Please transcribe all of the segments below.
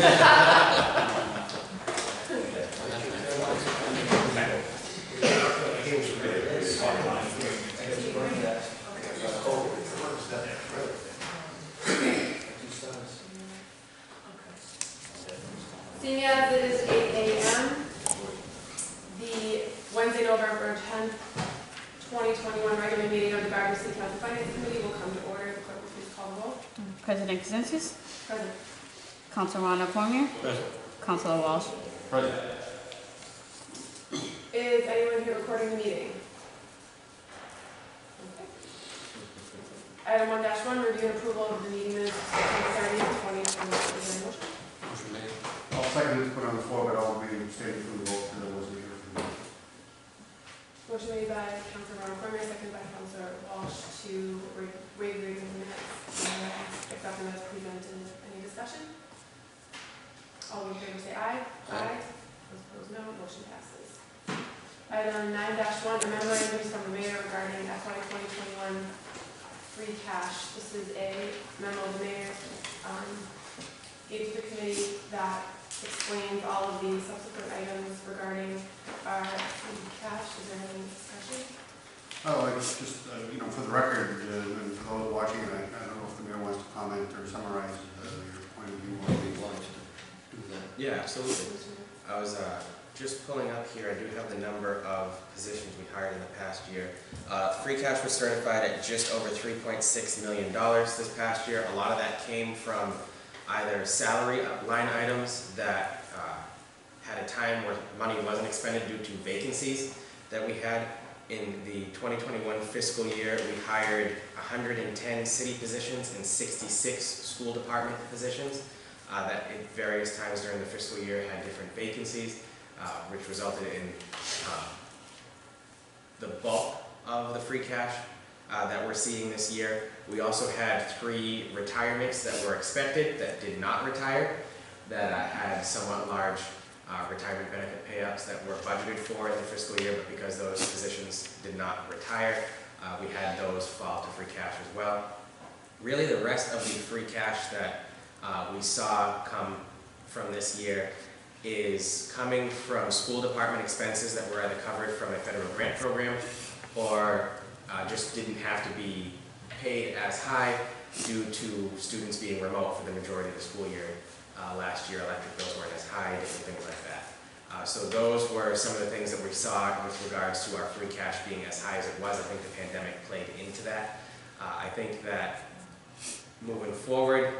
Seeing as it is 8 a.m., the Wednesday, November 10th, 2021 regular meeting of the Gardner City Council Finance Committee will come to order. The clerk will please call the roll. President Kaczynskis. Present. Councilor Ronald Cormier. Present. Councilor Walsh. Present. Is anyone here recording the meeting? Okay. Item 1-1, review and approval of the meeting minutes of September 30th, 2021. Is there a motion? Motion made. I'll second it to put on the floor, but I'll be abstaining from the vote because I wasn't here for the meeting. Motion made by Councilor Ronald Cormier, seconded by Councilor Walsh to waive reading of the minutes and accept them as presented. Any discussion? All in favor say aye. Aye. Those opposed no. Motion passes. Item 9-1, a memorandum from the mayor regarding FY 2021 free cash. This is a memo the mayor gave to the committee that explains all of the subsequent items regarding our free cash. Is there any discussion? Oh, it's just, for the record, and for those watching, I don't know if the mayor wants to comment or summarize your point of view on the Want to do that? Yeah, absolutely. I was just pulling up here. I do have the number of positions we hired in the past year. Free cash was certified at just over $3.6 million this past year. A lot of that came from either salary line items that had a time where money wasn't expended due to vacancies that we had. In the 2021 fiscal year, we hired 110 city positions and 66 school department positions that at various times during the fiscal year had different vacancies, which resulted in the bulk of the free cash that we're seeing this year. We also had 3 retirements that were expected that did not retire, that had somewhat large retirement benefit payouts that were budgeted for in the fiscal year, but because those positions did not retire, we had those fall to free cash as well. Really, the rest of the free cash that we saw come from this year is coming from school department expenses that were either covered from a federal grant program or just didn't have to be paid as high due to students being remote for the majority of the school year. Last year, electric bills weren't as high, different things like that. So those were some of the things that we saw with regards to our free cash being as high as it was. I think the pandemic played into that. I think that moving forward,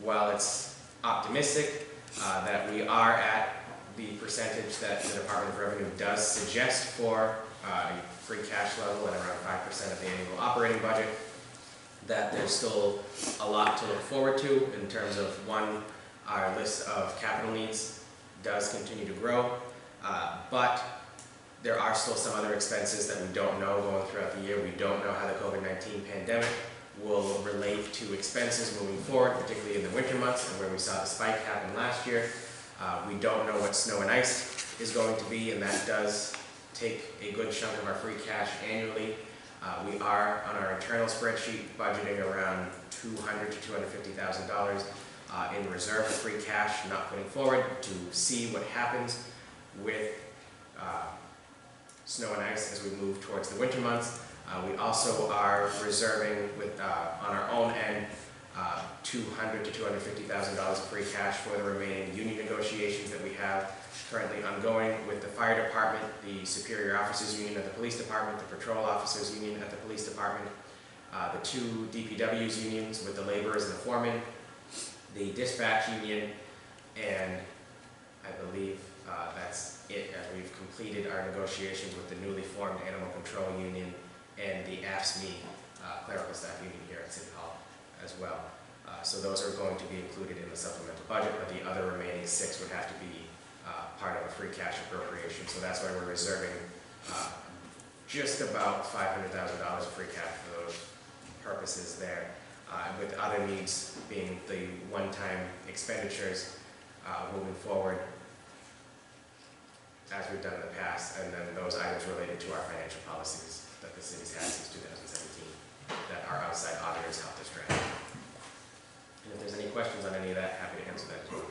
while it's optimistic that we are at the percentage that the Department of Revenue does suggest for a free cash level at around 5% of the annual operating budget, that there's still a lot to look forward to in terms of, one, our list of capital needs does continue to grow, but there are still some other expenses that we don't know going throughout the year. We don't know how the COVID-19 pandemic will relate to expenses moving forward, particularly in the winter months and where we saw the spike happen last year. We don't know what snow and ice is going to be, and that does take a good chunk of our free cash annually. We are on our internal spreadsheet budgeting around $200,000 to $250,000 in reserve free cash, not putting forward, to see what happens with snow and ice as we move towards the winter months. We also are reserving with on our own end $200,000 to $250,000 free cash for the remaining union negotiations that we have currently ongoing with the fire department, the superior officers union at the police department, the patrol officers union at the police department, the 2 DPWs unions with the laborers and the foremen, the dispatch union, and I believe that's it, as we've completed our negotiations with the newly formed animal control union and the AFSCME clerical staff union here at City Hall as well. So those are going to be included in the supplemental budget, but the other remaining 6 would have to be part of a free cash appropriation. So that's why we're reserving just about $500,000 of free cash for those purposes there, with other needs being the one-time expenditures moving forward as we've done in the past, and then those items related to our financial policies that the city's had since 2017 that our outside auditors helped us draft. And if there's any questions on any of that, happy to answer that as well.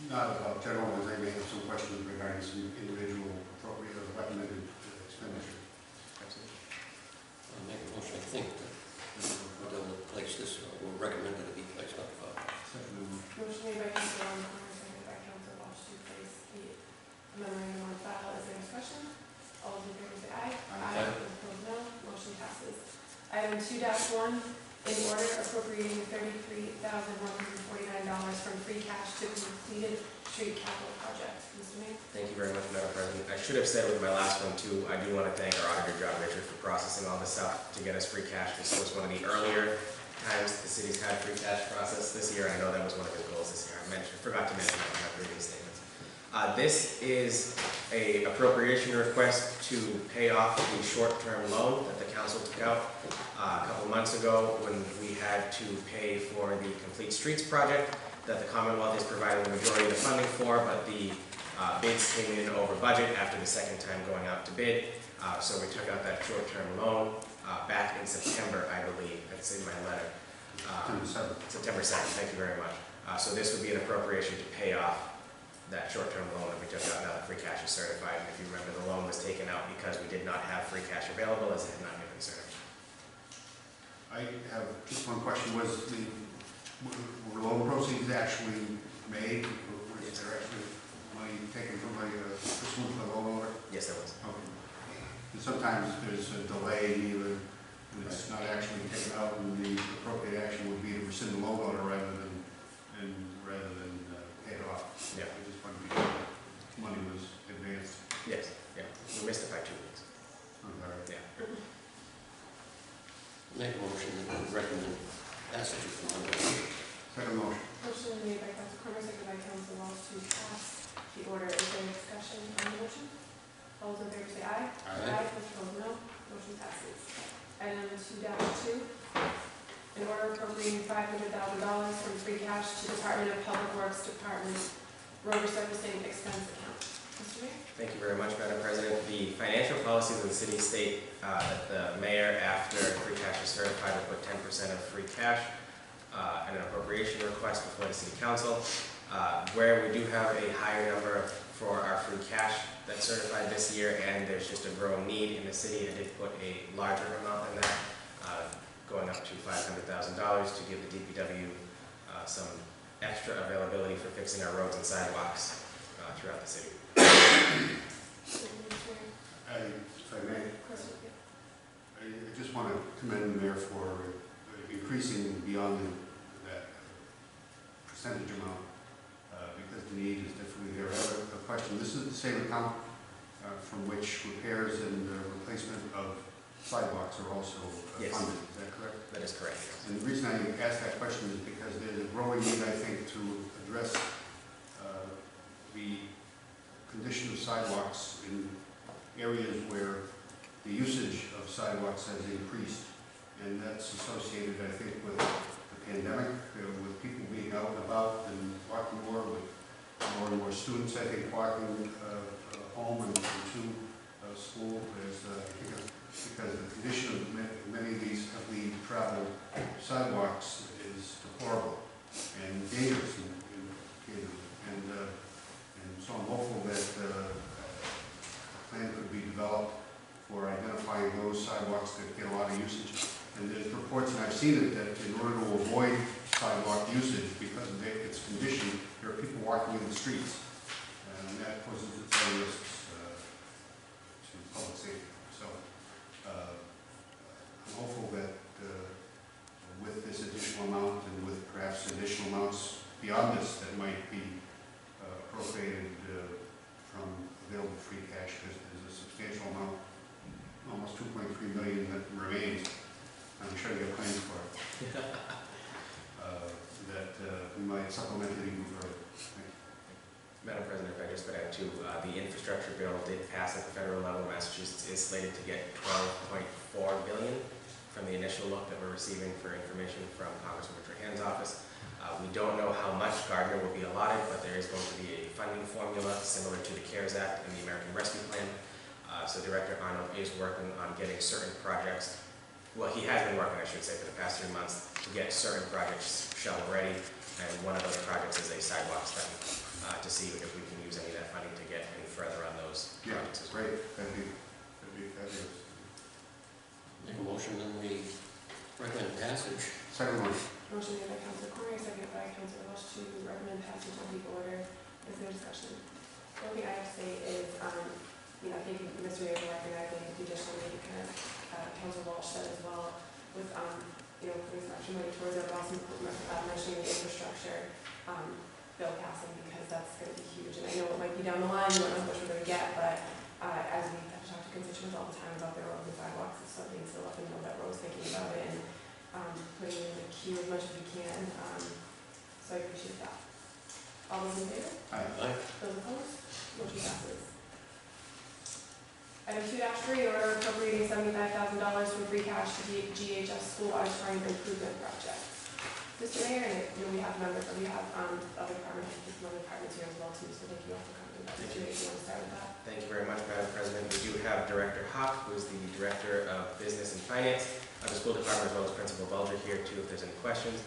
not about general ones, I may have some questions regarding some individual appropriate or recommended expenditure. I'll make a motion, I think, that we'll place this, we'll recommend that it be placed on file. Second. Motion made by Councilor Ron Cormier, seconded by Councilor Walsh to place the memorandum on file. Is there discussion? All those in favor say aye. Aye. Those opposed, no. Motion passes. Item 2-1, in order appropriating $33,149 from free cash to completed street capital projects. Mr. Mayor? Thank you very much, Madam President. I should have said with my last one too, I do want to thank our auditor, John Richard, for processing all this stuff to get us free cash. This was one of the earlier times the city's had free cash process this year, and I know that was one of his goals this year. Forgot to mention that in my previous statements. This is a appropriation request to pay off the short-term loan that the council took out a couple months ago when we had to pay for the Complete Streets project that the Commonwealth is providing the majority of the funding for, but the bids came in over budget after the second time going out to bid. So we took out that short-term loan back in September, I believe. That's in my letter. September 7th, thank you very much. So this would be an appropriation to pay off that short-term loan that we took out now that free cash is certified. And if you remember, the loan was taken out because we did not have free cash available as it had not been certified. I have just one question. Were loan proceeds actually made? Was there actually money taken from the loan order? Yes, there was. Okay. And sometimes there's a delay, either it's not actually taken out, and the appropriate action would be to rescind the loan order rather than pay it off. Yeah. I just wanted to be sure that money was advanced. Yes, yeah. We missed it by 2 weeks. Okay. Yeah. Make a motion that we recommend passage of the motion. Second motion. Motion made by Councilor Cormier, seconded by Councilor Walsh to pass the order. Is there discussion on the motion? All those in favor say aye. Aye. Those opposed, no. Motion passes. Item 2-2, in order appropriating $500,000 from free cash to Department of Public Works Department road resurfacing expense account. Mr. Mayor? Thank you very much, Madam President. The financial policies of the city state that the mayor, after free cash is certified, will put 10% of free cash and an appropriation request before the city council. Where we do have a higher number for our free cash that's certified this year, and there's just a growing need in the city, I did put a larger amount than that, going up to $500,000 to give the DPW some extra availability for fixing our roads and sidewalks throughout the city. Mr. If I may, Question? I just want to commend the mayor for increasing beyond that percentage amount because the need is definitely there. I have a question. This is the same account from which repairs and replacement of sidewalks are also Yes. funded. Is that correct? That is correct. And the reason I ask that question is because there's a growing need, I think, to address the condition of sidewalks in areas where the usage of sidewalks has increased. And that's associated, I think, with the pandemic, with people being out and about and walking more, with more and more students, I think, walking home and to school. There's, I think, because the condition of many of these heavily traveled sidewalks is deplorable and dangerous in cases. And so I'm hopeful that a plan could be developed for identifying those sidewalks that get a lot of usage. And there's reports, and I've seen it, that in order to avoid sidewalk usage because of its condition, there are people walking in the streets. And that poses its own risks to public safety. So I'm hopeful that with this additional amount and with perhaps additional amounts beyond this that might be appropriated from available free cash, because there's a substantial amount, almost $2.3 million that remains. I'm sure you have plans for it. That we might supplement it even further. Madam President, if I just could add too, the infrastructure bill did pass at the federal level. Massachusetts is slated to get $12.4 billion from the initial look that we're receiving for information from Congressman Trahan's office. We don't know how much Gardner will be allotted, but there is going to be a funding formula similar to the CARES Act and the American Rescue Plan. So Director Arnold is working on getting certain projects, well, he has been working, I should say, for the past 3 months to get certain projects shovel ready. And one of those projects is a sidewalk study, to see if we can use any of that funding to get any further on those Yeah, projects as well. great, that'd be fabulous. Make a motion, then we recommend passage. Second one. Motion made by Councilor Cormier, seconded by Councilor Walsh to recommend passage of the order. Is there discussion? The only thing I have to say is, I think Mr. Mayor recognizing the additional maybe kind of Councilor Walsh said as well, with, putting some extra money towards it, but also mentioning the infrastructure bill passing, because that's going to be huge. And I know it might be down the line, we don't know how much we're going to get, but as we have to talk to constituents all the time about their roads and sidewalks, it's something to let them know that Rose thinking about it and putting it in the queue as much as we can. So I appreciate that. All those in favor? Aye. Those opposed? Motion passes. Item 2-3, order appropriating $75,000 from free cash to the GHS School Auditorium Improvement Project. Mr. Mayor, and we have members, we have other departments here as well too, so thank you all for coming. Mr. Mayor, do you want to start with that? Thank you very much, Madam President. We do have Director Hawk, who is the Director of Business and Finance of the school department, as well as Principal Bulger here too, if there's any questions.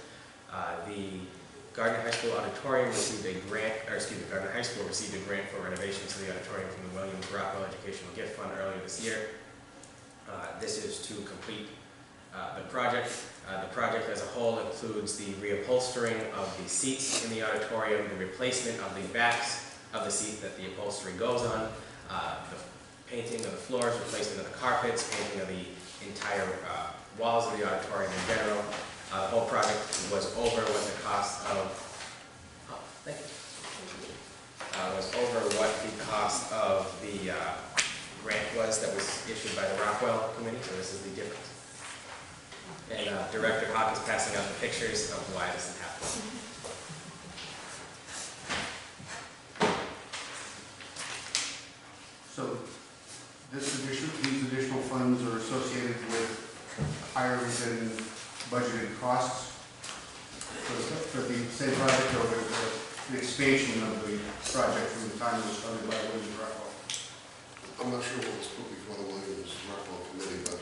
The Gardner High School auditorium received a grant, Gardner High School received a grant for renovations to the auditorium from the Williams Rockwell Educational Gift Fund earlier this year. This is to complete the project. The project as a whole includes the reupholstering of the seats in the auditorium, the replacement of the backs of the seat that the upholstery goes on, the painting of the floors, replacement of the carpets, painting of the entire walls of the auditorium in general. The whole project was over what the cost of, the grant was that was issued by the Rockwell Committee, so this is the difference. And Director Hawk is passing out the pictures of why this is happening. So these additional funds are associated with higher than budgeted costs for the same project, or the expansion of the project from the time it was started by Williams Rockwell. I'm not sure what was put before the Williams Rockwell Committee, but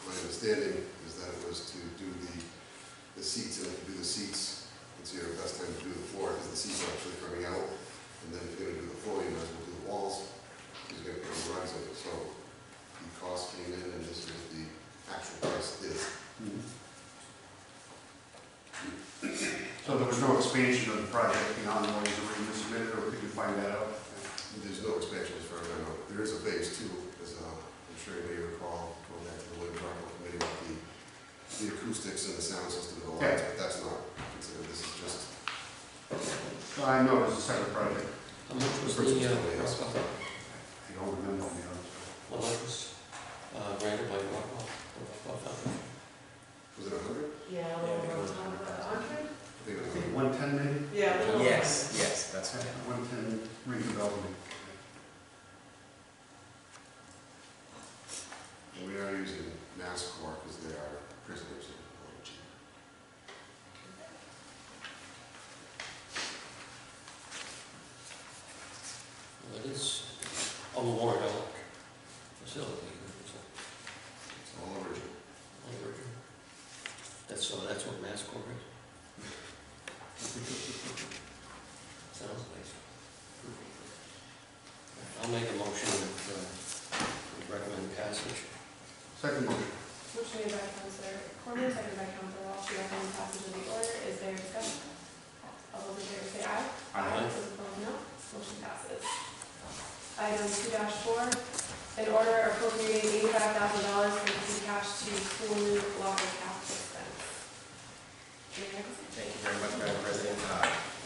my understanding is that it was to do the seats, and if you do the seats, it's your best time to do the floor, because the seats are actually coming out, and then if you're going to do the floor, you might as well do the walls, because you're going to put the rugs in it. So the cost came in, and this is the actual price is. So there was no expansion of the project beyond what was originally submitted, or could you find that out? There's no expansion as far as I know. There is a phase 2, as I'm sure you may recall, going back to the Williams Rockwell Committee with the acoustics and the sound system and the lights, but that's not considered. This is just. I know it was a separate project. How much was the, I don't remember, to be honest. how much was granted by Rockwell? Was it 100? Yeah, Yeah, over it goes 100. I think it was 100. 110 maybe? Yeah. a little over. Yes, that's right. 110 redevelopment. And we are using mass core because they are prisoners. Well, it is a worn out facility. It's all original. That's what mass core is? Sounds nice. I'll make a motion that we recommend passage. Second motion. Motion made by Councilor Cormier, seconded by Councilor Walsh to recommend passage of the order. Is there discussion? All those in favor say aye. Aye. Those opposed, no. Motion passes. Item 2-4, an order appropriating $85,000 from free cash to school new locker cap expense. Thank you very much, Madam President.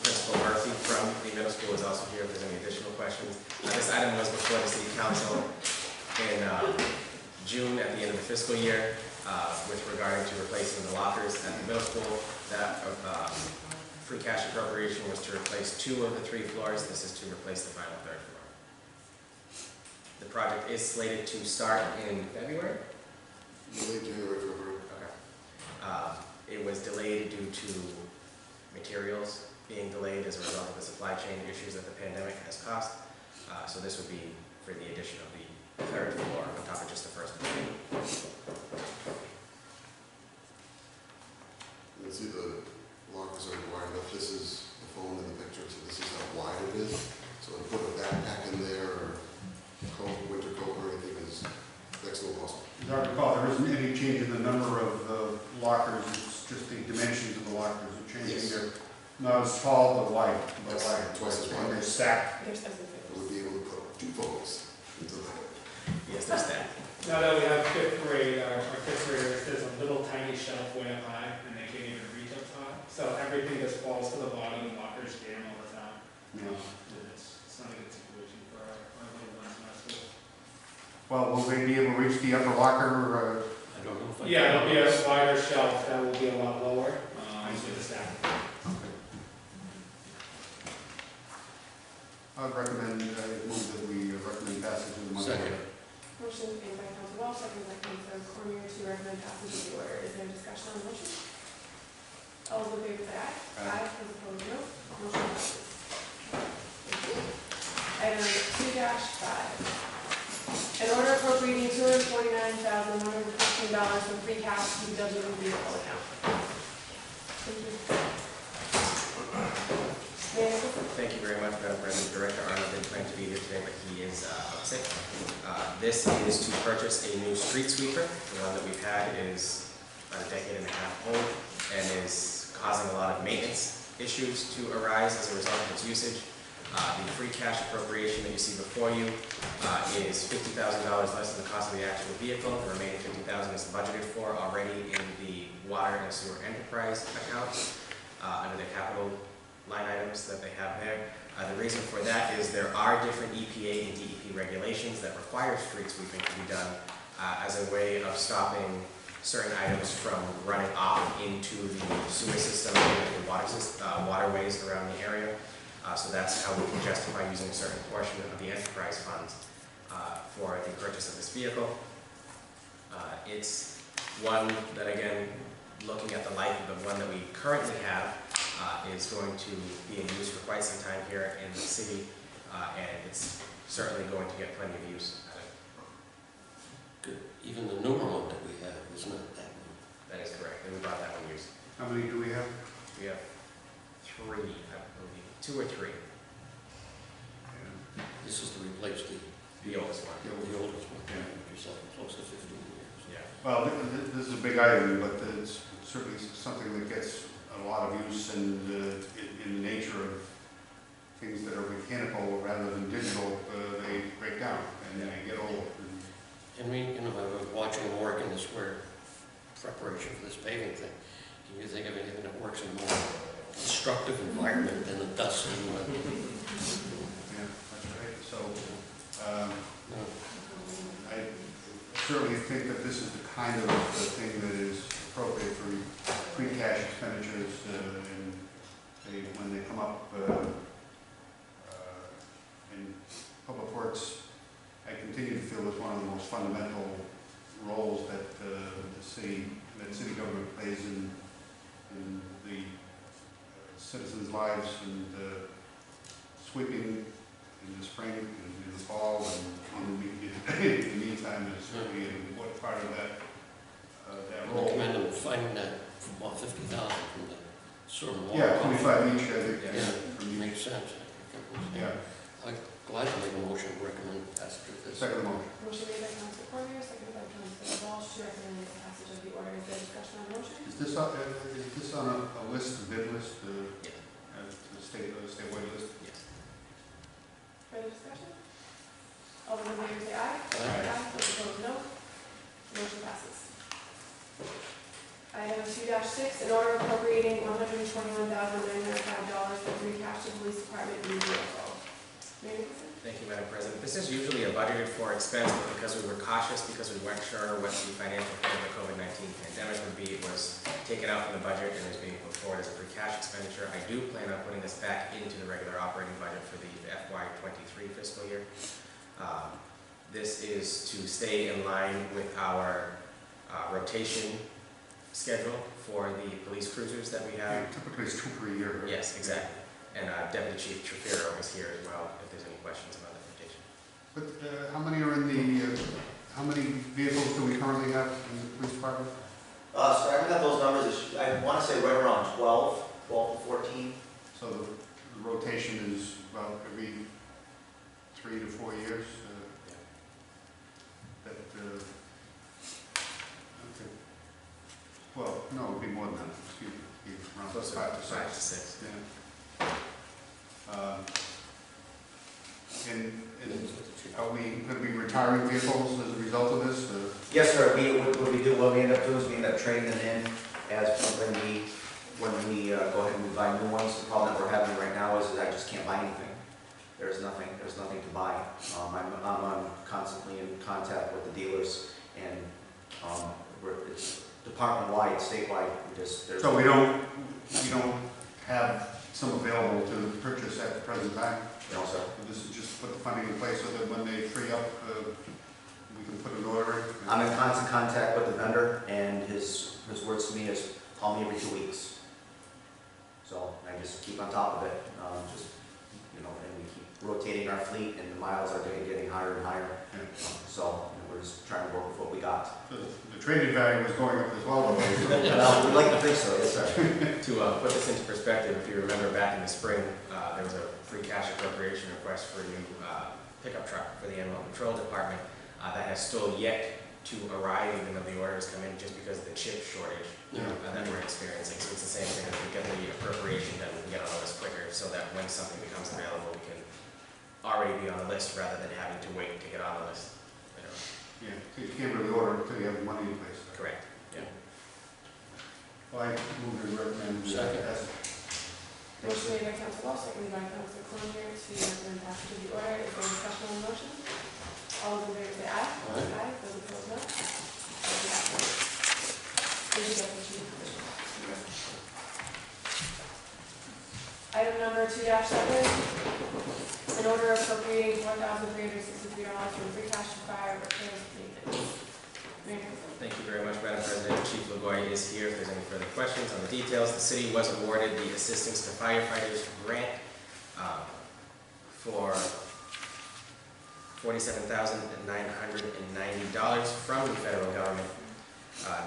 Principal Murphy from the middle school is also here if there's any additional questions. This item was before the City Council in June at the end of the fiscal year with regard to replacing the lockers at the middle school. That free cash appropriation was to replace 2 of the 3 floors. This is to replace the final 3rd floor. The project is slated to start in February. Late January, February. Okay. It was delayed due to materials being delayed as a result of the supply chain issues that the pandemic has caused. So this would be for the addition of the 3rd floor on top of just the 1st floor. You can see the lockers are wired up isn't any change in the number of lockers, it's just the dimensions of the lockers are changing. Yes. They're not as tall, but wide. Yes, twice as wide. And they're stacked. There's as I would be able to put 2 phones into that. Yes, there's that. Now that we have fifth grade, our fifth graders, there's a little tiny shelf way up high, and they can't even reach up top. So everything just falls to the bottom, and lockers jam all the time. Yeah. It's not a good situation for our little ones in our school. Well, will they be able to reach the upper locker? I don't know if I. Yeah, it'll be a wider shelf that will be a lot lower, with the stack. I'd recommend, move that we recommend passage of the monthly Second. order. Motion made by Council Walsh, seconded by Council Cormier to recommend passage of the order. Is there discussion on the motion? All those in favor say aye. Aye. Those opposed, no. Motion passes. Thank you. Item 2-5. An order appropriating $249,115 from free cash to the DPW vehicle account. Thank you. Mayor Nicholson? Thank you very much, Madam President. Director Arnold didn't plan to be here today, but he is out sick. This is to purchase a new street sweeper. The one that we've had is about a decade and a half old and is causing a lot of maintenance issues to arise as a result of its usage. The free cash appropriation that you see before you is $50,000 less than the cost of the actual vehicle. The remaining $50,000 is budgeted for already in the water and sewer enterprise account under the capital line items that they have there. The reason for that is there are different EPA and DEP regulations that require street sweeping to be done as a way of stopping certain items from running off into the sewer system and the waterways around the area. So that's how we can justify using a certain portion of the enterprise funds for the purchase of this vehicle. It's one that, again, looking at the life of the one that we currently have, is going to be in use for quite some time here in the city, and it's certainly going to get plenty of use out of it. Good. Even the newer one that we have is not that new. That is correct, and we bought that one used. How many do we have? We have 3, I believe, 2 or 3, This is to replace the oldest one. oldest one, Yeah. which is like close to 15 years. Yeah. Well, this is a big item, but it's certainly something that gets a lot of use and in the nature of things that are mechanical rather than digital, they break down and they get old. And we, I was watching him work in the square preparation for this paving thing. Can you think of anything that works in a more destructive environment than the dust and Yeah, that's right. So, no. I certainly think that this is the kind of thing that is appropriate for free cash expenditures, and when they come up in public works, I continue to feel is one of the most fundamental roles that city government plays in the citizens' lives, and sweeping in the spring and in the fall and in the meantime is certainly an important part of that I role. recommend them finding that for about 50,000 from the sewer and water. Yeah, 25 each, I think. Yeah, from each. makes sense. Yeah, I'm glad to make a motion to recommend passage of this. second motion. Motion made by Council Cormier, seconded by Council Walsh to recommend the passage of the order. Is there discussion on the motion? Is this on a list, a bid list, Yeah. the statewide list? Yes. Further discussion? All those in favor say aye. Aye. Those opposed, no. Motion passes. Item 2-6, an order appropriating $121,905 for free cash to the police department new vehicle. Mayor Nicholson? Thank you, Madam President. This is usually a budgeted for expense, but because we were cautious, because we weren't sure what the financial fit of the COVID-19 pandemic would be, it was taken out from the budget and is being put forward as a free cash expenditure. I do plan on putting this back into the regular operating budget for the FY23 fiscal year. This is to stay in line with our rotation schedule for the police cruisers that we have. Typically it's 2 per year. right? Yes, exactly. And Deputy Chief Trefiro is here as well, if there's any questions about the rotation. But how many are in the, how many vehicles do we currently have in the police department? So I haven't got those numbers, I want to say right around 12 to 14. So the rotation is about every 3 to 4 years. That no, it'd be more than that, excuse me, it'd be around Closer 5 to 6. 5 to 6. Yeah. And are we going to be retiring vehicles as a result of this? Yes, sir, what we end up doing is we end up trading them in as when we go ahead and we buy new ones. The problem that we're having right now is that I just can't buy anything. There's nothing to buy. I'm constantly in contact with the dealers, and it's department-wide, statewide. So we don't have some available to purchase at the present time? No, sir. This is just put the funding in place so that when they free up, we can put an order in? I'm in constant contact with the vendor, and his words to me is, call me every 2 weeks. So I just keep on top of it, and we keep rotating our fleet, and the miles are getting higher and higher. Yeah. So we're just trying to work with what we got. The trading value was going up as well, though. Well, we'd like to think so, yes, sir. To put this into perspective, if you remember back in the spring, there was a free cash appropriation request for a new pickup truck for the animal control department. That has still yet to arrive, even though the orders come in, just because of the chip shortage that we're experiencing. So it's the same thing. If we get the appropriation, then we can get on the list quicker, so that when something becomes available, we can already be on the list rather than having to wait to get on the list. Yeah, you can't really order until you have the money in place. Correct. Yeah. Well, I move to recommend. Second. Motion made by Council Walsh, seconded by Council Cormier to recommend passage of the order. Is there discussion on the motion? All those in favor say aye. Aye. Those opposed, no. Motion passes. Thank you, Deputy Chief. Item number 2-7, an order appropriating $1,363 from free cash to fire repairs and maintenance. Mayor Council. Thank you very much, Madam President. Chief LaGuardia is here if there's any further questions on the details. The city was awarded the Assistance to Firefighters Grant for $47,990 from the federal government.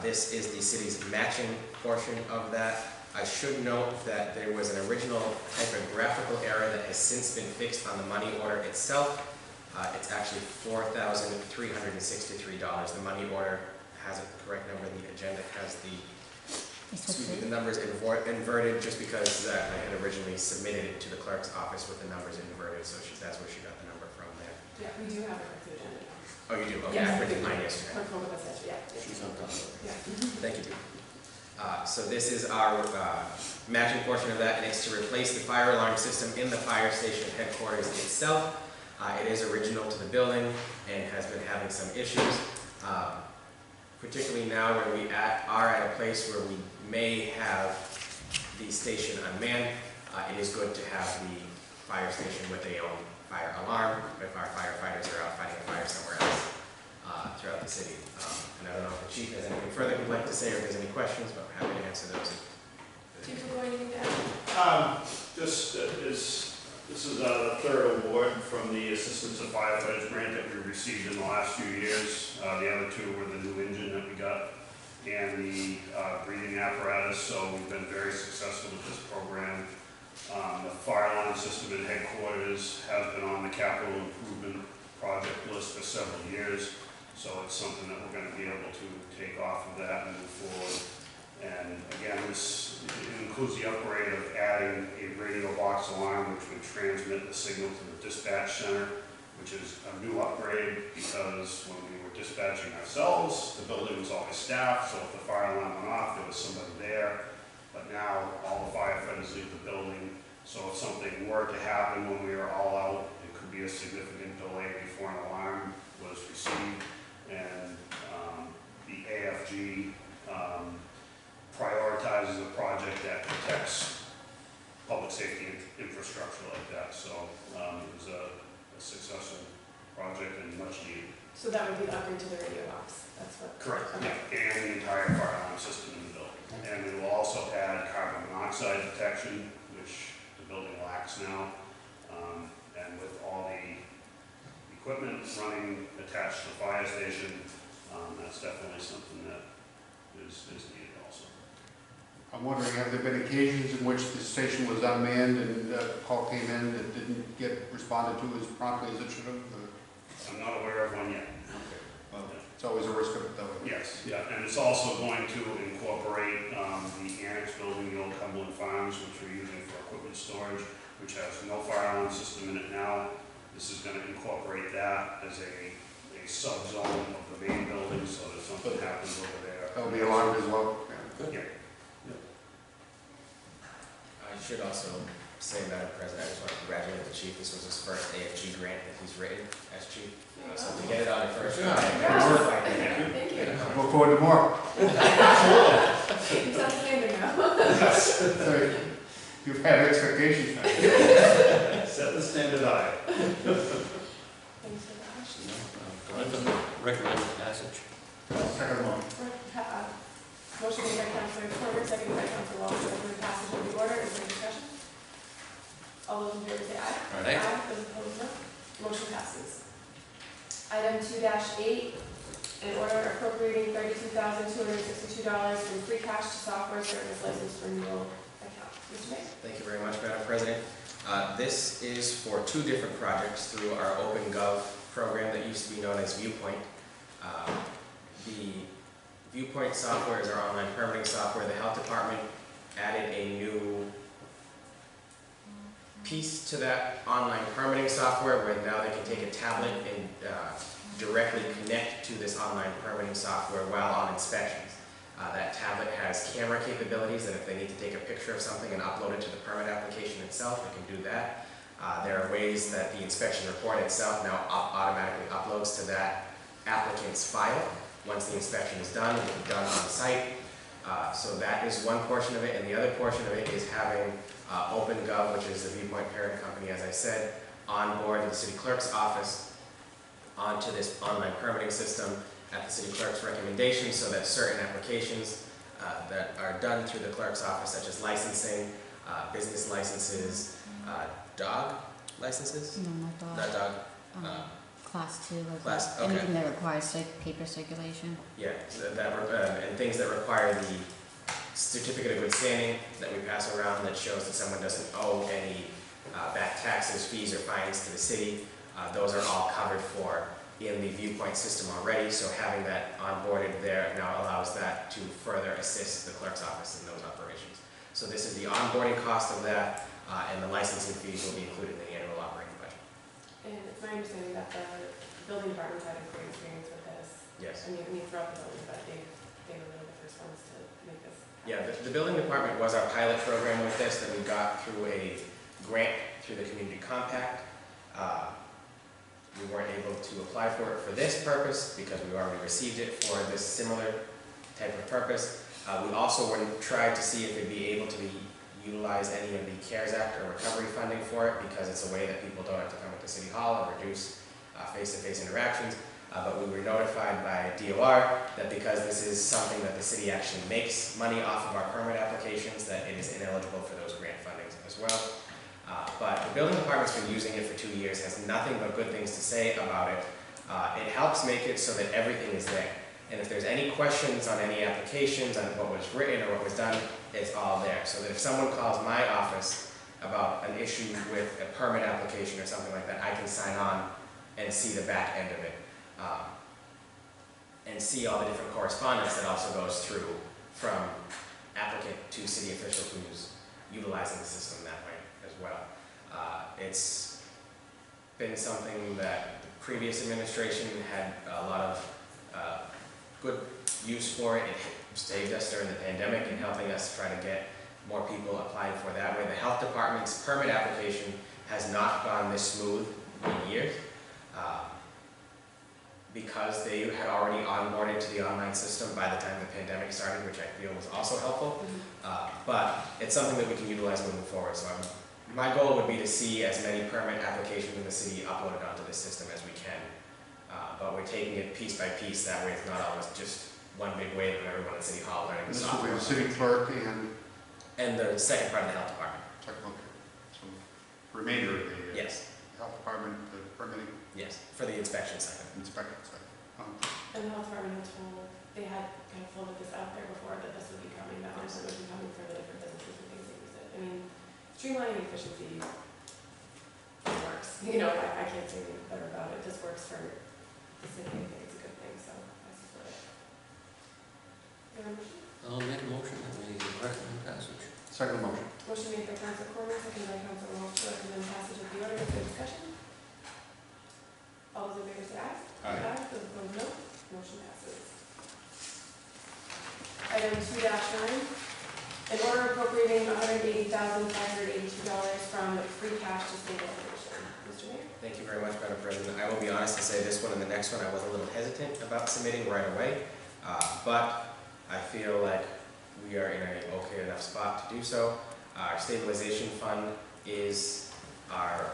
This is the city's matching portion of that. I should note that there was an original typographical error that has since been fixed on the money order itself. It's actually $4,363. The money order has a correct number. The agenda has the numbers inverted just because I had originally submitted it to the clerk's office with the numbers inverted, so that's where she got the number from there. Yeah, we do have it for the agenda. Oh, you do? Okay, Yes, I printed mine yesterday. Clerk told us yesterday, yeah. She's on top of it. Yeah. Thank you. So this is our matching portion of that, and it's to replace the fire alarm system in the fire station headquarters itself. It is original to the building and has been having some issues, particularly now where we are at a place where we may have the station unmanned. It is good to have the fire station with their own fire alarm if our firefighters are out fighting a fire somewhere else throughout the city. And I don't know if the chief has anything further he'd like to say or if there's any questions, but I'm happy to answer those. Chief, we're going to add. This is the third award from the Assistance to Firefighters grant that we received in the last few years. The other two were the new engine that we got and the breathing apparatus, so we've been very successful with this program. The fire alarm system in headquarters has been on the capital improvement project list for several years, so it's something that we're going to be able to take off of that and move forward. And again, this includes the upgrade of adding a radio box alarm which would transmit the signal to the dispatch center, which is a new upgrade because when we were dispatching ourselves, the building was always staffed, so if the fire alarm went off, there was somebody there. But now all the firefighters leave the building, so if something were to happen when we were all out, it could be a significant delay before an alarm was received. And the AFG prioritizes a project that protects public safety infrastructure like that. So it was a successful project and much needed. So that would be the upgrade to the radio box. That's what. Correct. Okay. Yeah, and the entire fire alarm system in the building. And we will also add carbon monoxide detection, which the building lacks now. And with all the equipment running attached to the fire station, that's definitely something that is needed also. I'm wondering, have there been occasions in which the station was unmanned and a call came in that didn't get responded to as promptly as it should have? I'm not aware of one yet. Well, It's always a risk of it, though. Yes, yeah, and it's also going to incorporate the annex building, the old Cumberland Farms, which we're using for equipment storage, which has no fire alarm system in it now. This is gonna incorporate that as a sub-zone of the main building, so that something happens over there. That'll be alarmed as well. Yeah. I should also say, Madam President, I just want to congratulate the chief. This was his first AFG grant that he's written as chief. So to get it on the first try. Thank you. Look forward to more. It's outstanding now. So, you've had expectations. Set the standard high. Thanks for the question. Recommend passage. Second one. Motion made by Councilor Cormier, seconded by Councilor Walsh, to approve passage of the order. Is there discussion? All those in favor say aye. Aye. Those opposed, no. Motion passes. Item 2-8, an order appropriating $32,262 from free cash to software service license renewal account. Mr. Mayor? Thank you very much, Madam President. This is for two different projects through our OpenGov program that used to be known as Viewpoint. The Viewpoint software is our online permitting software. The health department added a new piece to that online permitting software where now they can take a tablet and directly connect to this online permitting software while on inspections. That tablet has camera capabilities that if they need to take a picture of something and upload it to the permit application itself, they can do that. There are ways that the inspection report itself now automatically uploads to that applicant's file once the inspection is done and it's done on site. So that is one portion of it, and the other portion of it is having OpenGov, which is the Viewpoint parent company, as I said, on board the city clerk's office onto this online permitting system at the city clerk's recommendation, so that certain applications that are done through the clerk's office, such as licensing, business licenses, dog licenses, No, not dog. not dog, Class 2, like Class- okay. anything that requires paper circulation. yeah, so and things that require the certificate of good standing that we pass around that shows that someone doesn't owe any back taxes, fees, or fines to the city. Those are all covered for in the Viewpoint system already, so having that onboarded there now allows that to further assist the clerk's office in those operations. So this is the onboarding cost of that, and the licensing fees will be included in the annual operating budget. And it's my understanding that the building department's had a great experience with this. Yes. I mean throughout the building, but they were really the first ones to make this happen. Yeah, the building department was our pilot program with this that we got through a grant through the Community Compact. We weren't able to apply for it for this purpose because we already received it for this similar type of purpose. We also tried to see if it'd be able to utilize any of the CARES Act or recovery funding for it, because it's a way that people don't have to come into City Hall and reduce face-to-face interactions. But we were notified by DOR that because this is something that the city actually makes money off of our permit applications, that it is ineligible for those grant fundings as well. But the building department's been using it for 2 years, has nothing but good things to say about it. It helps make it so that everything is there. And if there's any questions on any applications, on what was written or what was done, it's all there. So that if someone calls my office about an issue with a permit application or something like that, I can sign on and see the back end of it. And see all the different correspondence that also goes through from applicant to city official who's utilizing the system that way as well. It's been something that the previous administration had a lot of good use for it. It saved us during the pandemic and helping us try to get more people applying for that way. The health department's permit application has not gone this smooth in years because they had already onboarded to the online system by the time the pandemic started, which I feel was also helpful. But it's something that we can utilize moving forward. So my goal would be to see as many permit applications in the city uploaded onto the system as we can. But we're taking it piece by piece, that way it's not always just one big wave of everyone at City Hall learning the This will be software. the city clerk And the second part of the health department. so remainder of the Yes, health department, the permitting yes, for the inspection side. inspector side. And the health department had told, they had kind of floated this out there before, that this would be coming, that this would be coming for the different businesses and things that use it. I mean, streamlining efficiency works. You know, I can't say anything better about it. It just works for the city. I think it's a good thing, so I Second motion. Motion made by Council Cormier, second by Council Walsh, to recommend passage of the order. Is there discussion? All those in favor say aye. Aye. Those opposed, no. Motion passes. Item 2-9, an order appropriating $180,582 from free cash to stabilization. Mr. Mayor? Thank you very much, Madam President. I will be honest to say this one and the next one I was a little hesitant about submitting right away, but I feel like we are in an okay enough spot to do so. Our stabilization fund is our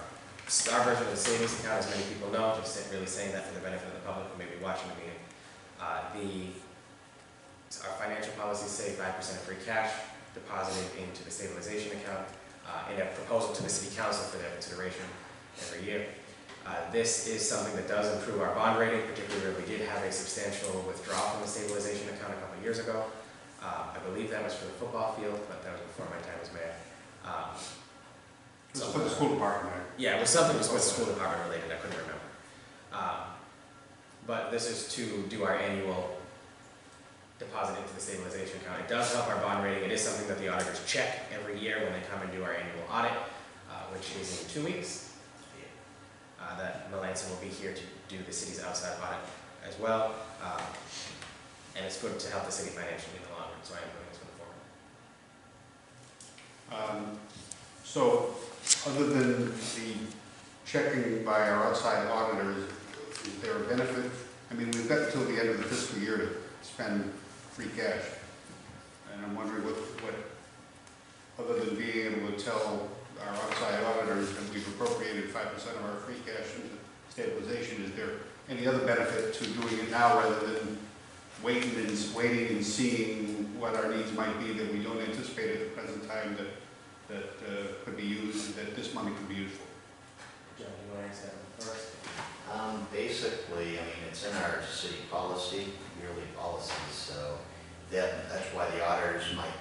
version of the savings account, as many people know, just really saying that for the benefit of the public who may be watching the meeting. Our financial policies say 5% of free cash deposited into the stabilization account in a proposal to the City Council for their consideration every year. This is something that does improve our bond rating, particularly where we did have a substantial withdrawal from the stabilization account a couple of years ago. I believe that was for the football field, but that was before my time as mayor. It was for the school department, right? Yeah, it was something that was school department related, I couldn't remember. But this is to do our annual deposit into the stabilization account. It does help our bond rating. It is something that the auditors check every year when they come and do our annual audit, which is in 2 weeks. That Melanson will be here to do the city's outside audit as well. And it's good to help the city financially in the long run, so I am doing this for the forum. So, other than the checking by our outside auditors, is there a benefit? I mean, we've got until the end of the fiscal year to spend free cash. And I'm wondering what other than being able to tell our outside auditors that we've appropriated 5% of our free cash into stabilization, is there any other benefit to doing it now rather than waiting and seeing what our needs might be that we don't anticipate at the present time that could be used, that this money could be used for? John, you want to answer that one first? Basically, I mean, it's in our city policy, yearly policies, so that's why the auditors might,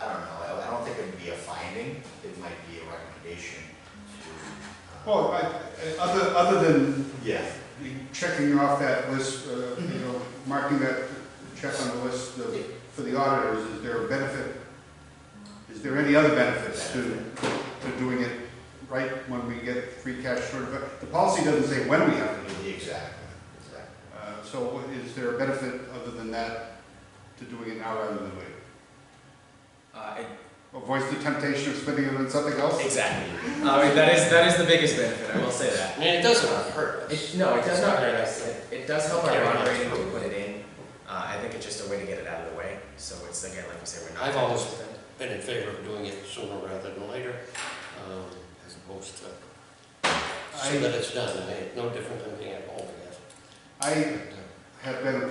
I don't know, I don't think it would be a finding, it might be a recommendation to. Well, other than Yeah. checking off that list, marking that check on the list for the auditors, is there a benefit? Is there any other benefits to doing it right when we get free cash certified? The policy doesn't say when we have to do it. Exactly. So is there a benefit other than that to doing it now rather than later? Avoids the temptation of spending it on something else? Exactly. I mean, that is the biggest benefit, I will say that. I mean, it doesn't hurt us. No, it does not hurt us. It does help our bond rating to put it in. I think it's just a way to get it out of the way. So it's, again, like you say, we're not. I've always been in favor of doing it sooner rather than later, as opposed to so that it's done. I mean, it's no different than being at home, I guess. I have been,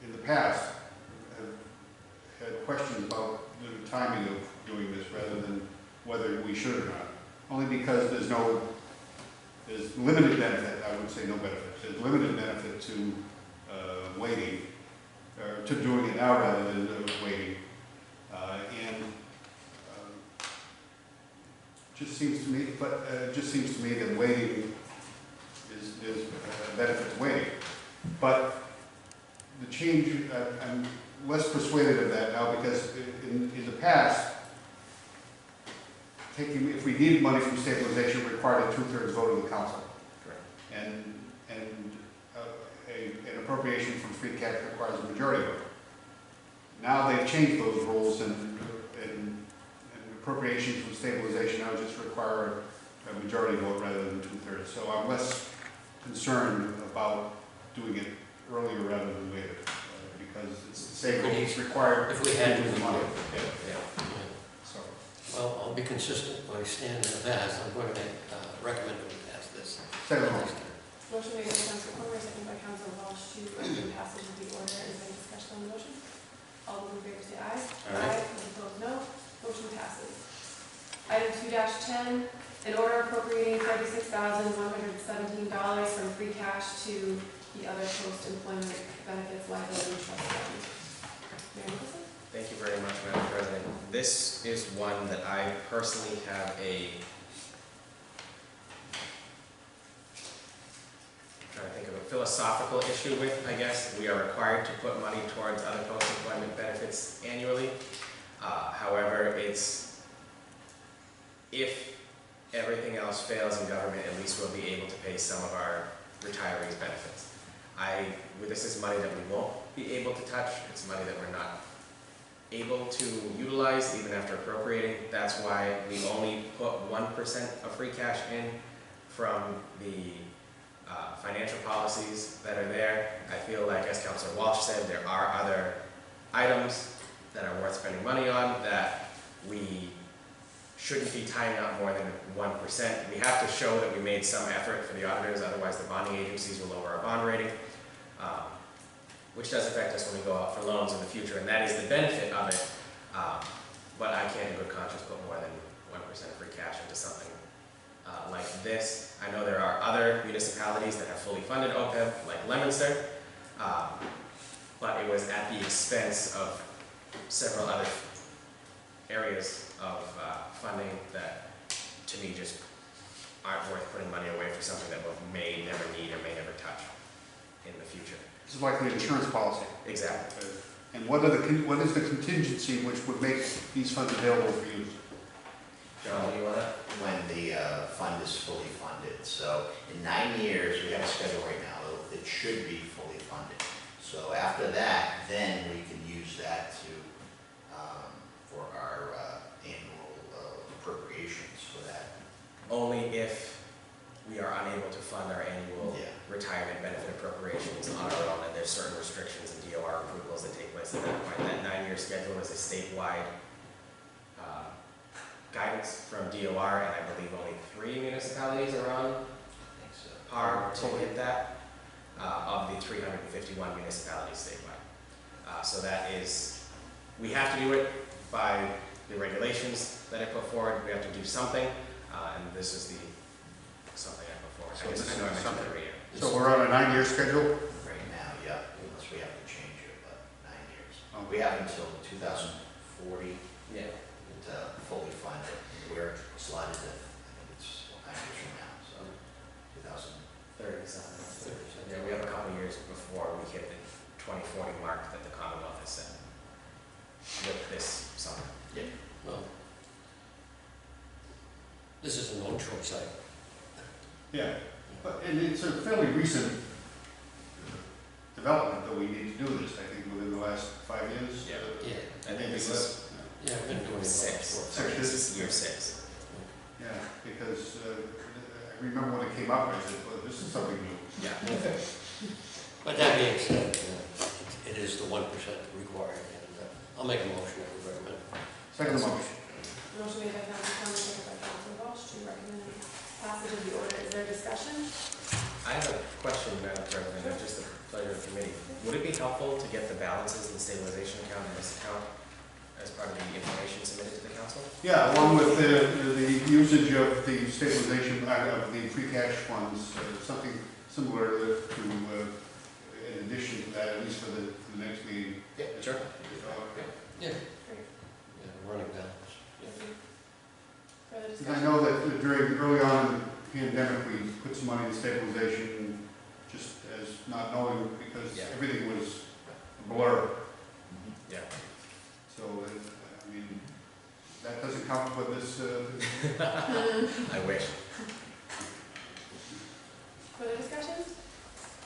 in the past, have had questions about the timing of doing this rather than whether we should or not. Only because there's limited benefit, I would say no benefit, there's limited benefit to waiting, or to doing it now rather than waiting. Just seems to me that waiting is a benefit to waiting. But the change, I'm less persuaded of that now, because in the past, if we needed money from stabilization, it required a 2/3 vote of the council. Correct. And an appropriation from free cash requires a majority vote. Now they've changed those rules, and appropriations from stabilization now just require a majority vote rather than 2/3. So I'm less concerned about doing it earlier rather than later, because it's the same rules required. If we had to, we money. would. Yeah. So, Well, I'll be consistent by standing with that. I'm going to recommend that we pass this. second motion. Motion made by Council Cormier, second by Council Walsh, to recommend passage of the order. Is there any discussion on the motion? All those in favor say aye. Aye. Those opposed, no. Motion passes. Item 2-10, an order appropriating $36,117 from free cash to the other post-employment benefits liability trust fund. Mayor Nicholson? Thank you very much, Madam President. This is one that I personally have trying to think of a philosophical issue with, I guess. We are required to put money towards other post-employment benefits benefits annually. However, if everything else fails in government, at least we'll be able to pay some of our retirees' benefits. This is money that we won't be able to touch. It's money that we're not able to utilize even after appropriating. That's why we only put 1% of free cash in from the financial policies that are there. I feel like, as Councilor Walsh said, there are other items that are worth spending money on that we shouldn't be tying up more than 1%. We have to show that we made some effort for the auditors, otherwise the bonding agencies will lower our bond rating, which does affect us when we go out for loans in the future, and that is the benefit of it. But I can't in good conscience put more than 1% of free cash into something like this. I know there are other municipalities that have fully funded OPEB, like Leominster, but it was at the expense of several other areas of funding that, to me, just aren't worth putting money away for something that we may never need or may never touch in the future. This is like an insurance policy. Exactly. And what is the contingency which would make these funds available for use? John, do you want to? When the fund is fully funded. So in 9 years, we have a schedule right now, it should be fully funded. So after that, then we can use that to, for our annual appropriations for that. Only if we are unable to fund our annual Yeah. retirement benefit appropriations on our own, and there's certain restrictions and DOR approvals that take place at that point. That 9-year schedule is a statewide guidance from DOR, and I believe only 3 municipalities are on I think so. par to hit that, of the 351 municipalities statewide. So that is, we have to do it by the regulations that I put forward. We have to do something, and this is something I put forward. So I this know I is mentioned something. it every year. So we're on a 9-year schedule? Right now, yeah, unless we have to change it, but 9 years. Okay. We have until 2040 Yeah. to fully fund it. We're slotted to, I think it's 9 years from now, so 30 something. Yeah, we have a couple of years before we hit the 2040 mark that the Commonwealth has set with this summer. Well, this is a no-choice item. Yeah, and it's a fairly recent development that we need to do this, I think, within the last 5 years. Yeah. Yeah, I think Maybe this less. is yeah, I've been doing it six. for This is year 6. Yeah, because I remember when it came up, I said, well, this is something new. Yeah. But that being said, it is the 1% required, and I'll make a motion that we recommend. Second motion. Motion made by Councilor Conlon, second by Councilor Walsh to recommend passage of the order. Is there discussion? I have a question, Madam President, of just the pleasure of the committee. Would it be helpful to get the balances in the stabilization account and this account as part of the information submitted to the council? Yeah, along with the usage of the stabilization, of the free cash funds, something similar to, in addition to that, at least for the next meeting. Yeah, sure. Yeah. Great. Yeah, running balance. Further I discussion? know that early on in the pandemic, we put some money in stabilization just as not knowing, because Yeah. everything was a blur. Yeah. So, I mean, that doesn't count for this, I wish. Further discussion?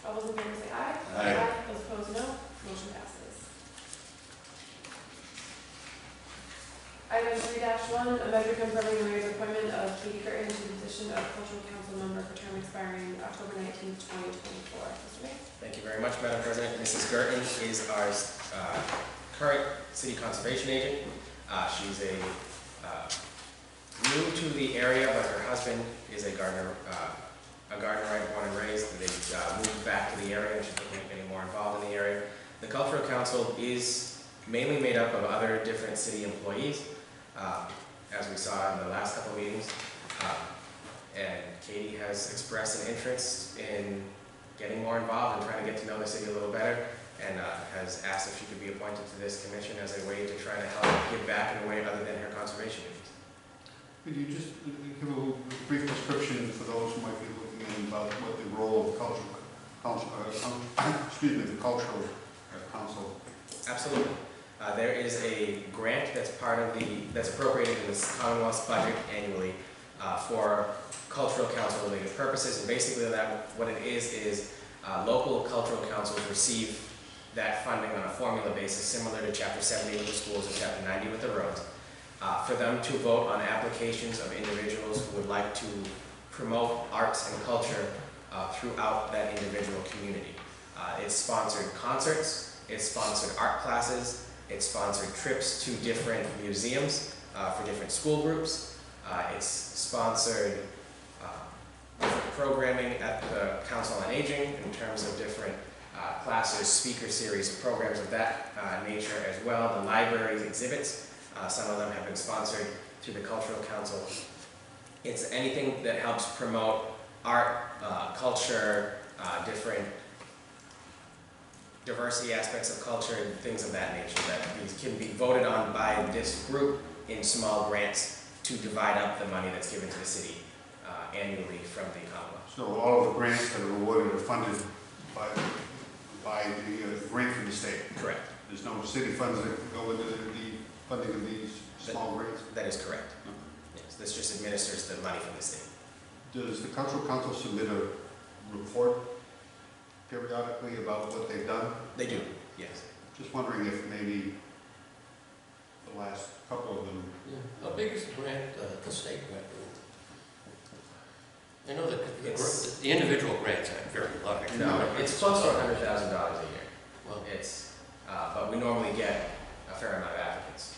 All those in favor say aye. Aye. Those opposed, no. Motion passes. Item 3-1, a measure confirming the mayor's appointment of Katie Curtin to the position of cultural council member for term expiring October 19th, 2024. Mr. Mayor? Thank you very much, Madam President. Mrs. Gurton is our current city conservation agent. She's new to the area, but her husband is a Gardner, Gardnerite, born and raised. They moved back to the area, and she's getting more involved in the area. The Cultural Council is mainly made up of other different city employees, as we saw in the last couple of meetings. And Katie has expressed an interest in getting more involved and trying to get to know the city a little better, and has asked if she could be appointed to this commission as a way to try to help give back in a way other than her conservation duties. could you just give a brief description for those who might be looking in about what the role of the cultural council. Absolutely. There is a grant that's that's appropriated in this Commonwealth's budget annually for cultural council related purposes, and basically what it is local cultural councils receive that funding on a formula basis, similar to Chapter 70 with the schools and Chapter 90 with the roads, for them to vote on applications of individuals who would like to promote arts and culture throughout that individual community. It's sponsored concerts, it's sponsored art classes, it's sponsored trips to different museums for different school groups, it's sponsored programming at the Council on Aging in terms of different classes, speaker series, programs of that nature as well. The library's exhibits, some of them have been sponsored through the Cultural Council. It's anything that helps promote art, culture, different diversity aspects of culture, and things of that nature that these can be voted on by this group in small grants to divide up the money that's given to the city annually from the Commonwealth. So all of the grants that are awarded are funded by the grant from the state? Correct. There's no city funds that go into the funding of these small grants? That is correct. Yes, this just administers the money from the state. Does the cultural council submit a report periodically about what they've done? They do, yes. Just wondering if maybe the last couple of them. Yeah. How big is the grant, the state grant? I know that the individual grants are very large. No, it's close to $100,000 a year. Well, It's, but we normally get a fair amount of applicants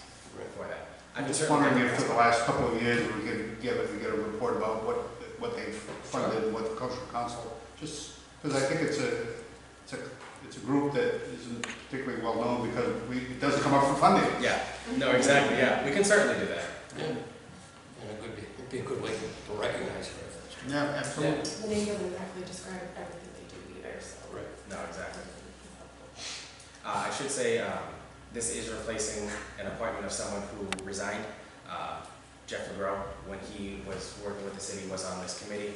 for that. I'm just wondering if for the last couple of years we can get a report about what they've funded, what the cultural council, just because I think it's a group that isn't particularly well known because it doesn't come up for funding. Yeah, no, exactly, yeah. We can certainly do that. yeah. And it'd be a good way to recognize it. Yeah, absolutely. The name doesn't exactly describe everything they do either, so. Right. No, exactly. I should say, this is replacing an appointment of someone who resigned. Jeff LeGros, when he was working with the city, was on this committee.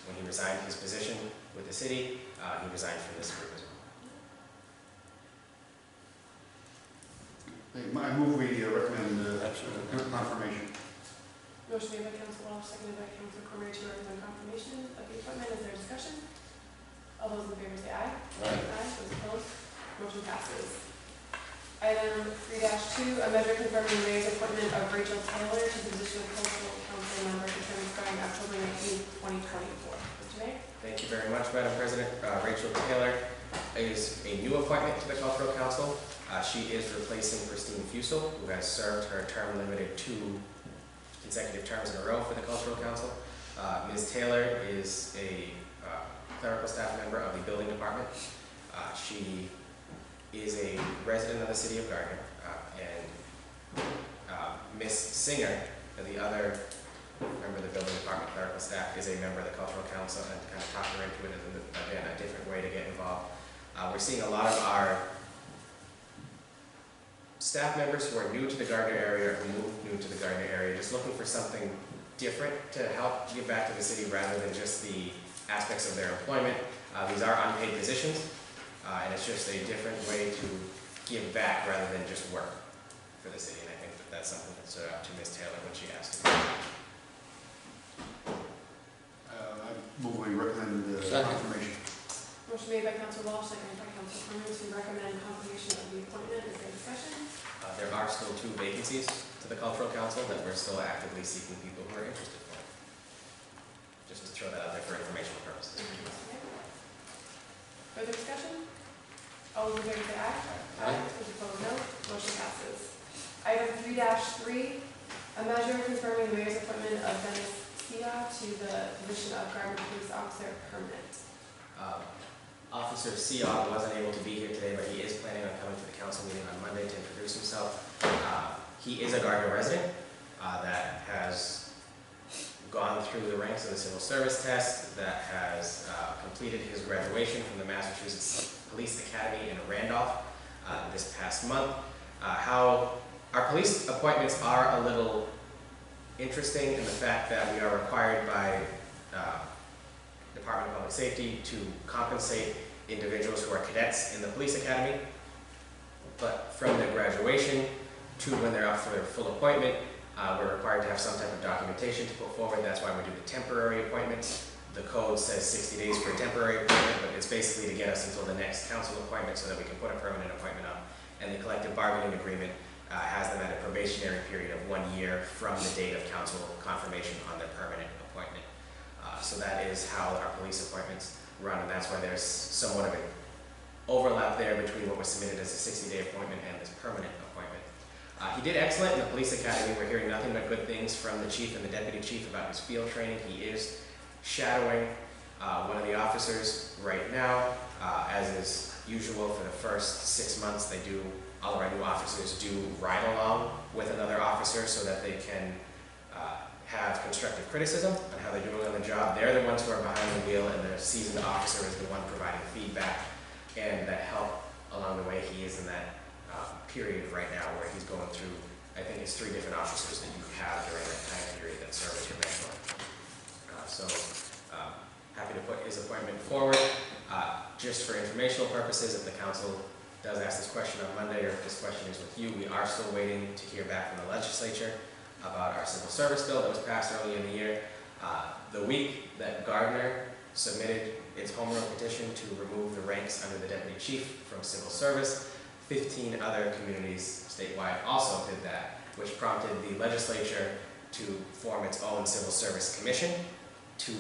When he resigned his position with the city, he resigned from this group as well. I move we recommend Absolutely. confirmation. Motion made by Council Walsh, seconded by Council Cormier to recommend confirmation of the appointment. Is there discussion? All those in favor say aye. Aye. Those opposed? Motion passes. Item 3-2, a measure confirming Mayor's appointment of Rachel Taylor to the position of Cultural Council member for term starting October 19, 2024. Mr. Mayor? Thank you very much, Madam President. Rachel Taylor is a new appointment to the Cultural Council. She is replacing Christine Fusel, who has served her term limited 2 consecutive terms in a row for the Cultural Council. Ms. Taylor is a clerical staff member of the building department. She is a resident of the city of Gardner, and Ms. Singer, the other member of the building department clerical staff, is a member of the Cultural Council, and kind of talk her into it as, again, a different way to get involved. We're seeing a lot of our staff members who are new to the Gardner area, or new to the Gardner area, just looking for something different to help give back to the city rather than just the aspects of their employment. These are unpaid positions. And it's just a different way to give back rather than just work for the city. And I think that that's something that stood out to Ms. Taylor when she asked. I move we recommend confirmation. Motion made by Council Walsh, seconded by Council Cormier to recommend confirmation of the appointment. Is there discussion? There are still 2 vacancies to the Cultural Council that we're still actively seeking people who are interested for. Just to throw that out there for informational purposes. Further discussion? All those in favor say aye. Aye. Those opposed, no. Motion passes. Item 3-3, a measure confirming the mayor's appointment of Dennis Sia to the position of Gardner Police Officer Permanent. Officer Sia wasn't able to be here today, but he is planning on coming to the council meeting on Monday to introduce himself. He is a Gardner resident that has gone through the ranks of the civil service test, that has completed his graduation from the Massachusetts Police Academy in Randolph this past month. How our police appointments are a little interesting in the fact that we are required by Department of Public Safety to compensate individuals who are cadets in the police academy. But from their graduation to when they're up for their full appointment, we're required to have some type of documentation to put forward. That's why we do the temporary appointments. The code says 60 days for a temporary appointment, but it's basically to get us until the next council appointment so that we can put a permanent appointment up. And the collective bargaining agreement has them at a probationary period of 1 year from the date of council confirmation on their permanent appointment. So that is how our police appointments run, and that's why there's somewhat of an overlap there between what was submitted as a 60-day appointment and this permanent appointment. He did excellent in the police academy. We're hearing nothing but good things from the chief and the deputy chief about his field training. He is shadowing one of the officers right now, as is usual for the first 6 months. All of our new officers do ride along with another officer so that they can have constructive criticism on how they're doing on the job. They're the ones who are behind the wheel, and the seasoned officer is the one providing feedback and that help along the way. He is in that period right now where he's going through, I think it's 3 different officers that you have during that time period that serve as your mentor. Happy to put his appointment forward. Just for informational purposes, if the council does ask this question on Monday, or if this question is with you, we are still waiting to hear back from the legislature about our civil service bill that was passed early in the year. The week that Gardner submitted its home rule petition to remove the ranks under the deputy chief from civil service, 15 other communities statewide also did that, which prompted the legislature to form its own civil service commission to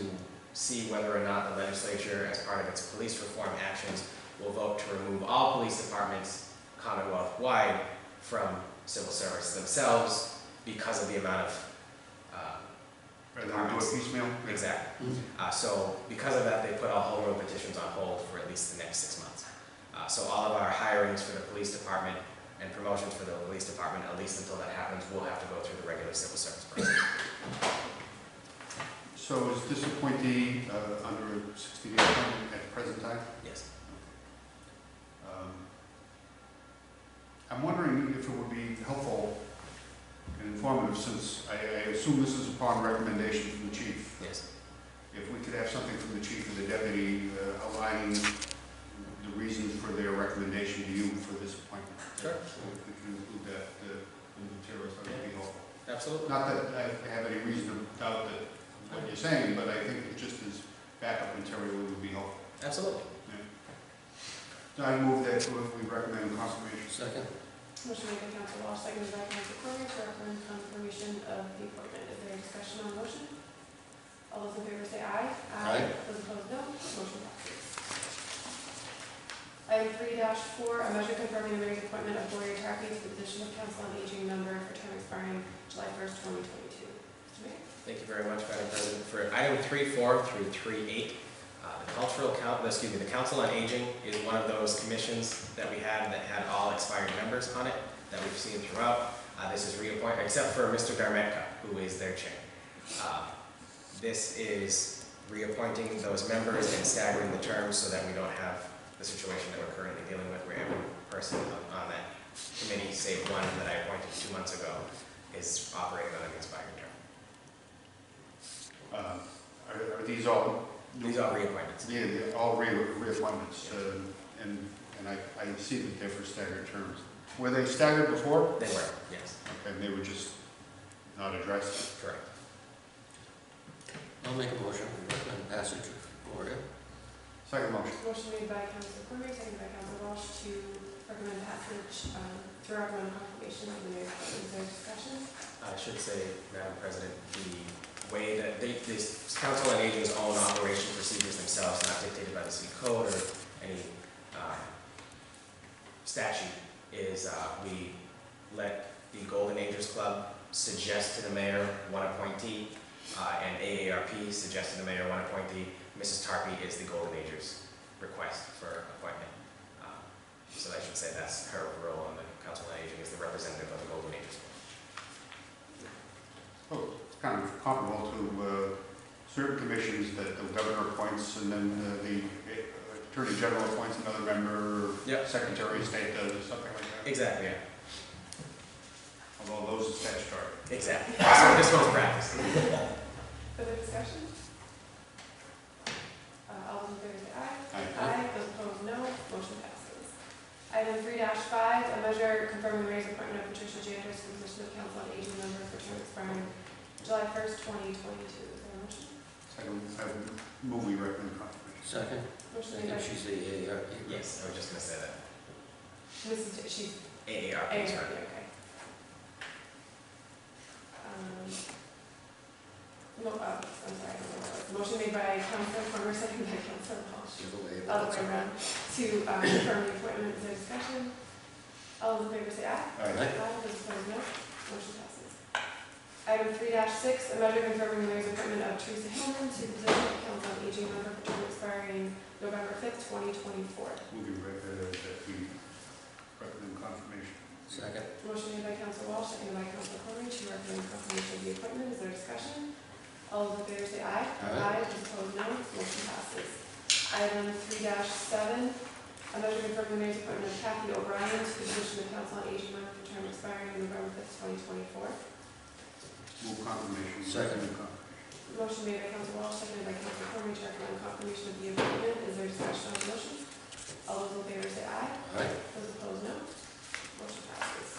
see whether or not the legislature, as part of its police reform actions, will vote to remove all police departments Commonwealth-wide from civil service themselves because of the amount of Rather than do a piecemeal? Exactly. So because of that, they put all home rule petitions on hold for at least the next 6 months. So all of our hirings for the police department and promotions for the police department, at least until that happens, will have to go through the regular civil service process. So is this appointee under a 60-day appointment at the present time? Yes. I'm wondering if it would be helpful and informative, since I assume this is upon recommendation from the chief. Yes. If we could have something from the chief and the deputy outlining the reasons for their recommendation to you for this appointment. Sure. So if we can include that in the materials, that would be helpful. Absolutely. Not that I have any reason to doubt that what you're saying, but I think it just as backup material would be helpful. Absolutely. So I move that we recommend confirmation. Second. Motion made by Council Walsh, seconded by Council Cormier to recommend confirmation of the appointment. Is there a discussion on the motion? All those in favor say aye. Aye. Those opposed, no. Motion passes. Item 3-4, a measure confirming the mayor's appointment of Gloria Tarpey to the position of Council on Aging member for term expiring July 1st, 2022. Mr. Mayor. Thank you very much, Madam President. For item 3-4 through 3-8, the Council on Aging is one of those commissions that we had that had all expired members on it that we've seen throughout. This is reappointment, except for Mr. Darmetka, who is their chair. This is reappointing those members and staggering the terms so that we don't have the situation that we're currently dealing with, where every person on that committee, save one that I appointed 2 months ago, is operating on an expired term. Are these all? These are reappointments. Yeah, they're all reappointments, and I see that they're for staggered terms. Were they staggered before? They were, yes. Okay, and they were just not addressed? Correct. I'll make a motion to recommend passage of Gloria. Second motion. Motion made by Council Cormier, seconded by Council Walsh to recommend passage, to recommend confirmation of the mayor's appointment. Is there discussion? I should say, Madam President, the way that this Council on Aging's own operation procedures themselves, not dictated by the city code or any statute, is we let the Golden Agers Club suggest to the mayor one appointee, and AARP suggest to the mayor one appointee. Mrs. Tarpey is the Golden Agers request for appointment. So I should say that's her role on the Council on Aging, is the representative of the Golden Agers Club. Oh, it's kind of comparable to certain commissions that the governor appoints, and then the Attorney General appoints another member, Yep. Secretary of State does, or something like that. Exactly, yeah. Although those are statutory. Exactly. So this one's practice. Further discussion? All those in favor say aye. Aye. Those opposed, no. Motion passes. Item 3-5, a measure confirming the mayor's appointment of Patricia Janders to the position of council on aging member for term expiring July 1st, 2022. Is there a motion? Second, I would move we recommend confirmation. Second. Motion I made by think she's the AARP. Yes, I was just gonna say that. she's AARP, A, sorry. okay. No, I'm sorry, I don't know what that was. Motion made by Councilor Cormier, second by Councilor Walsh. Give away, Other that's way all around. right. To confirm the appointment, is there discussion? All those in favor say aye. Aye. Those opposed, no. Motion passes. Item 3-6, a measure confirming the mayor's appointment of Teresa Hillman to the position of council on aging member for term expiring November 5th, 2024. Move we recommend confirmation. Second. Motion made by Councilor Walsh, seconded by Councilor Cormier to recommend confirmation of the appointment. Is there discussion? All those in favor say aye. Aye. Those opposed, no. Motion passes. Item 3-7, a measure confirming the mayor's appointment of Kathy O'Brien to the position of council on aging member for term expiring November 5th, 2024. Move confirmation. Second. Recommend confirmation. Motion made by Councilor Walsh, seconded by Councilor Cormier to recommend confirmation of the appointment. Is there discussion on the motion? All those in favor say aye. Aye. Those opposed, no. Motion passes.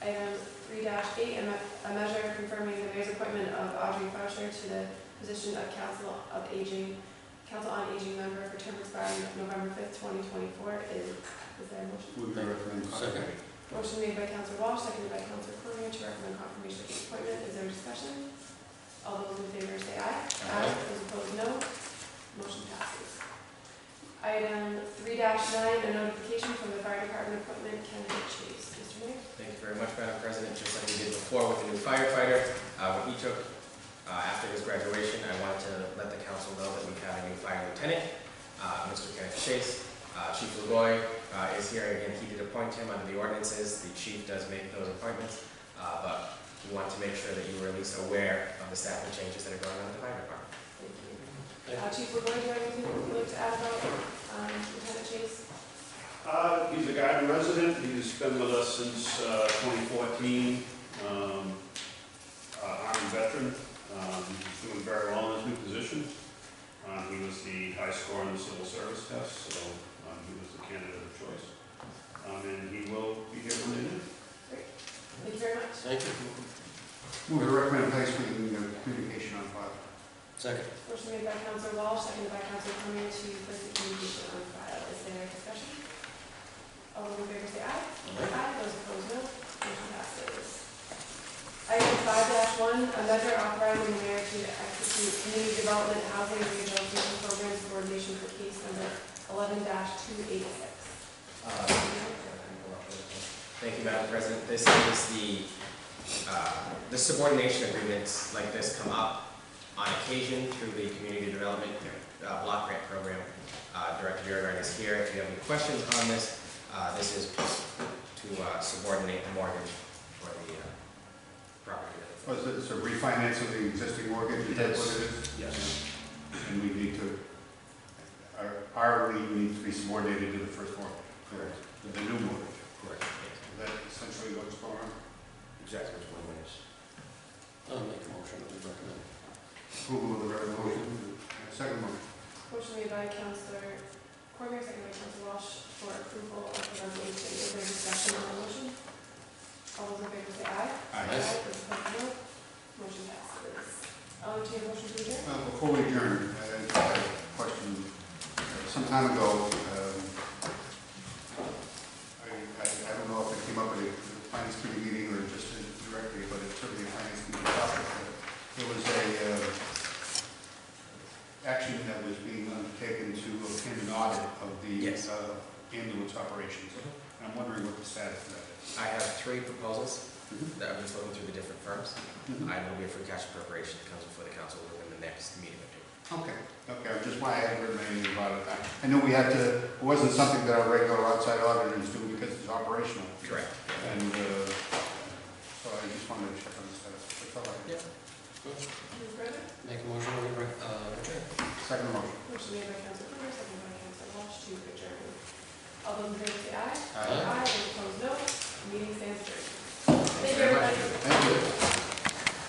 Item 3-8, a measure confirming the mayor's appointment of Audrey Faucher to the position of council on aging member for term expiring November 5th, 2024. Is there a motion? Move we recommend Second. confirmation. Motion made by Councilor Walsh, seconded by Councilor Cormier to recommend confirmation of the appointment. Is there discussion? All those in favor say aye. Aye. Those opposed, no. Motion passes. Item 3-9, a notification from the fire department appointment candidate Chase. Mr. Mayor? Thank you very much, Madam President. Just like we did before with the new firefighter, when he took, after his graduation, I wanted to let the council know that we have a new fire lieutenant, Mr. Kenneth Chase. Chief LeGoy is here again. He did appoint him under the ordinances. The chief does make those appointments, but we want to make sure that you were at least aware of the staffing changes that are going on in the fire department. Thank you. Thank you. Chief LeBoy, do you have anything you'd like to add about Lieutenant Chase? He's a Gardner resident. He's been with us since 2014. Army veteran. He's doing very well in his new position. He was the high score in the civil service test, so he was the candidate of choice. And he will be here when they need. Great. Thank you very much. Thank you. Move we recommend placement in communication on file. Second. Motion made by Councilor Walsh, seconded by Councilor Cormier to place the communication on file. Is there a discussion? All those in favor say aye. Aye. Those opposed, no. Motion passes. Item 5-1, a measure authorizing the mayor to execute community development housing rehabilitation programs coordination for case number 11-286. Thank you, Madam President. This is the subordination agreements like this come up on occasion through the community development block grant program. Director Gardner is here. If you have any questions on this, this is to subordinate the mortgage for the property. It's a refinance of the existing mortgage, is that what it is? Yes. And we need to, our lien needs to be subordinated to the first mortgage. Correct. The new mortgage. Correct. Is that essentially what's going on? Exactly what it is. I'll make a motion that we recommend. Approval of the resolution. Second motion. Motion made by Councilor Cormier, seconded by Councilor Walsh for approval of the resolution. Is there discussion on the motion? All those in favor say aye. Aye. Those opposed, no. Motion passes. I'll entertain a motion to adjourn. Before we adjourn, I had a question. Some time ago, I don't know if it came up at a finance committee meeting or just directly, but it's certainly a finance committee topic. There was a action that was being undertaken to obtain an audit of the Yes. ambulance operations. I'm wondering what the status of that is. I have 3 proposals that I'm just looking through the different firms. I will be a free cash appropriation that comes before the council within the next meeting or 2. Okay, just why I hadn't heard anything about it. I know we had to, it wasn't something that our regular outside auditors do because it's operational. Correct. And so I just wanted to check on the status. That's all I had. Ms. Brennan? Make a motion that we adjourn. Second motion. Motion made by Councilor Cormier, seconded by Councilor Walsh to adjourn. All those in favor say aye. Aye. Those opposed, no.